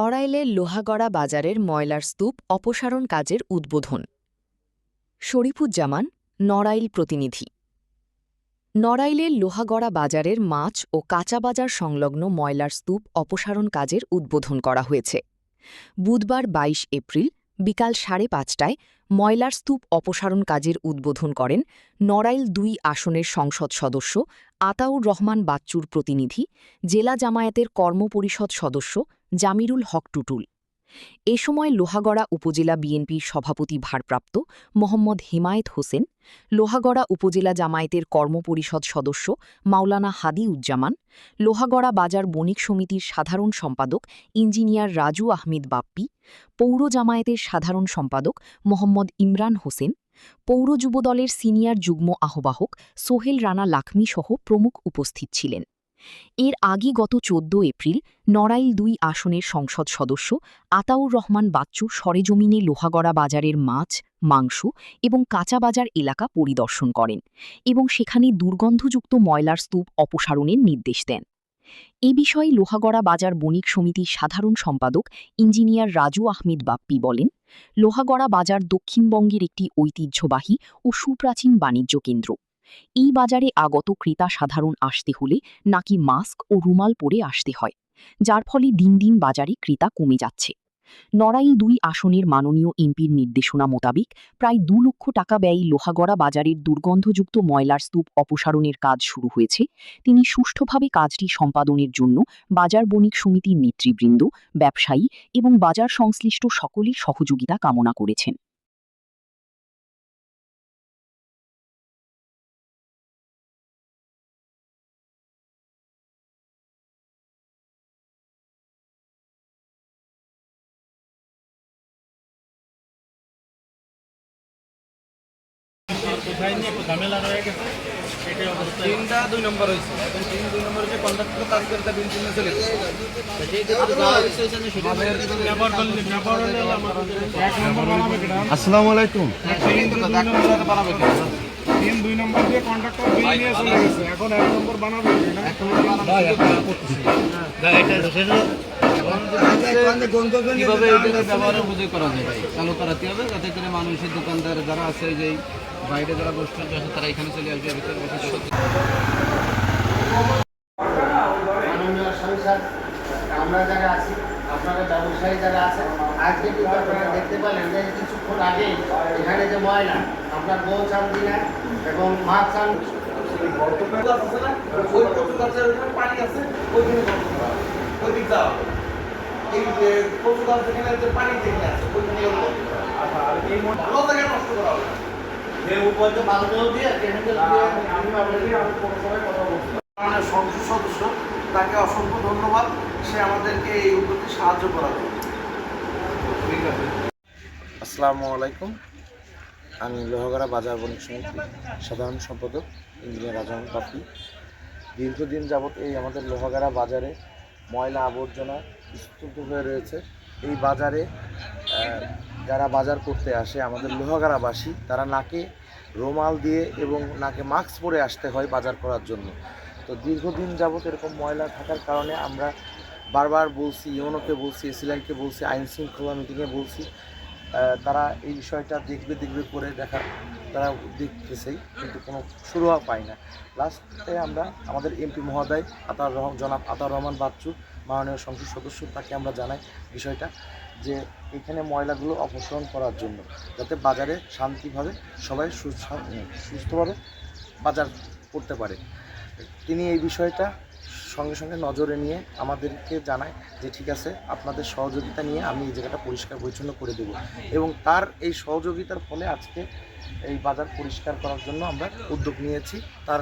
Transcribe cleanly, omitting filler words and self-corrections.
নড়াইলের লোহাগড়া বাজারের ময়লার স্তূপ অপসারণ কাজের উদ্বোধন। শরীফুজ্জামান, নড়াইল প্রতিনিধি। নড়াইলের লোহাগড়া বাজারের মাছ ও কাঁচা বাজার সংলগ্ন ময়লার স্তূপ অপসারণ কাজের উদ্বোধন করা হয়েছে। বুধবার ২২ এপ্রিল বিকাল ৫:৩০টায় ময়লার স্তূপ অপসারণ কাজের উদ্বোধন করেন নড়াইল ২ আসনের সংসদ সদস্য আতাউর রহমান বাচ্চুর প্রতিনিধি, জেলা জামায়াতের কর্মপরিষদ সদস্য জামিরুল হক টুটুল। এ সময় লোহাগড়া উপজেলা বিএনপির সভাপতি ভারপ্রাপ্ত মোহাম্মদ হিমায়েত হোসেন, লোহাগড়া উপজেলা জামায়াতের কর্মপরিষদ সদস্য মাওলানা হাদি উজ্জামান, লোহাগড়া বাজার বণিক সমিতির সাধারণ সম্পাদক ইঞ্জিনিয়ার রাজু আহমেদ বাপ্পি, পৌর জামায়াতের সাধারণ সম্পাদক মোহাম্মদ ইমরান হোসেন, পৌর যুবদলের সিনিয়র যুগ্ম আহ্বায়ক সোহেল রানা লাখমি সহ প্রমুখ উপস্থিত ছিলেন। এর আগে গত ১৪ এপ্রিল নড়াইল ২ আসনের সংসদ সদস্য আতাউর রহমান বাচ্চু সরেজমিনে লোহাগড়া বাজারের মাছ, মাংস এবং কাঁচা বাজার এলাকা পরিদর্শন করেন এবং সেখানে দুর্গন্ধযুক্ত ময়লার স্তূপ অপসারণের নির্দেশ দেন। এ বিষয়ে লোহাগড়া বাজার বণিক সমিতির সাধারণ সম্পাদক ইঞ্জিনিয়ার রাজু আহমেদ বাপ্পি বলেন, লোহাগড়া বাজার দক্ষিণবঙ্গের একটি ঐতিহ্যবাহী ও সুপ্রাচীন বাণিজ্য কেন্দ্র। এই বাজারে আগত ক্রেতা সাধারণ আসতে হলে নাকি মাস্ক ও রুমাল পরে আসতে হয়, যার ফলে দিন দিন বাজারে ক্রেতা কমে যাচ্ছে। নড়াইল ২ আসনের মাননীয় এমপির নির্দেশনা মোতাবেক প্রায় ২ লক্ষ টাকা ব্যয়ী লোহাগড়া বাজারের দুর্গন্ধযুক্ত ময়লার স্তূপ অপসারণের কাজ শুরু হয়েছে। তিনি সুষ্ঠুভাবে কাজটি সম্পাদনের জন্য বাজার বণিক সমিতির নেতৃবৃন্দ, ব্যবসায়ী এবং বাজার সংশ্লিষ্ট সকলের সহযোগিতা কামনা করেছেন। ঝামেলা রয়ে গেছে, তিনটা ২ নম্বর হয়েছে, এখন ৩-২ নম্বর হচ্ছে কন্ট্রাক্টর কাজ করে তা বিল চিহ্ন চলে গেছে। আসসালামু আলাইকুম। ৩-২ নম্বর দিয়ে কন্ট্রাক্টর বিল নিয়ে চলে গেছে, এখন ১ নম্বর বানাবে কিভাবে এটাকে ব্যবহারের বুঝে করা যায় ভাই, চালু করাতে হবে যাতে করে মানুষের দোকানদার যারা আছে, যে বাইরে যারা বসতে আছে তারা এখানে চলে আসবে, ভিতরে বসে মাননীয় সংসদ আমরা যারা আছি, আপনারা ব্যবসায়ী যারা আছে, আজকে কিন্তু আপনারা দেখতে পেলেন যে কিছুক্ষণ আগে এখানে যে ময়লা আপনার বউ চান দিনা এবং মাছ চান পানি আছে এই যে কচু গাছ যেখানে যে পানি যেখানে আছে ওইখানে ভালো জায়গায় নষ্ট করা হবে যে উপরে ভালো জল দিয়ে সংসদ সদস্য, তাকে অসংখ্য ধন্যবাদ। সে আমাদেরকে এই উদ্যোগে সাহায্য করার জন্য। ঠিক আছে। আসসালামু আলাইকুম। আমি লোহাগড়া বাজার বণিক সমিতি সাধারণ সম্পাদক ইঞ্জিনিয়ার রাজু আহমেদ বাপ্পি। দীর্ঘদিন যাবৎ এই আমাদের লোহাগড়া বাজারে ময়লা আবর্জনা স্তূপ হয়ে রয়েছে। এই বাজারে যারা বাজার করতে আসে আমাদের লোহাগড়াবাসী, তারা নাকে রুমাল দিয়ে এবং নাকে মাস্ক পরে আসতে হয় বাজার করার জন্য। তো দীর্ঘদিন যাবৎ এরকম ময়লা থাকার কারণে আমরা বারবার বলছি, ইউনোকে বলছি, এসিল্যান্ডকে বলছি, আইন শৃঙ্খলা মিটিংয়ে বলছি, তারা এই বিষয়টা দেখবে করে তারা দেখতেছেই, কিন্তু কোনো শুরু পায় না। লাস্টে আমরা আমাদের এমপি মহোদয় জনাব আতাউর রহমান বাচ্চু, মাননীয় সংসদ সদস্য, তাকে আমরা জানাই বিষয়টা যে এখানে ময়লাগুলো অপসারণ করার জন্য, যাতে বাজারে শান্তিভাবে সবাই সুস্থভাবে বাজার করতে পারে। তিনি এই বিষয়টা সঙ্গে সঙ্গে নজরে নিয়ে আমাদেরকে জানায় যে ঠিক আছে, আপনাদের সহযোগিতা নিয়ে আমি এই জায়গাটা পরিষ্কার পরিচ্ছন্ন করে দেব, এবং তার এই সহযোগিতার ফলে আজকে এই বাজার পরিষ্কার করার জন্য আমরা উদ্যোগ নিয়েছি। তার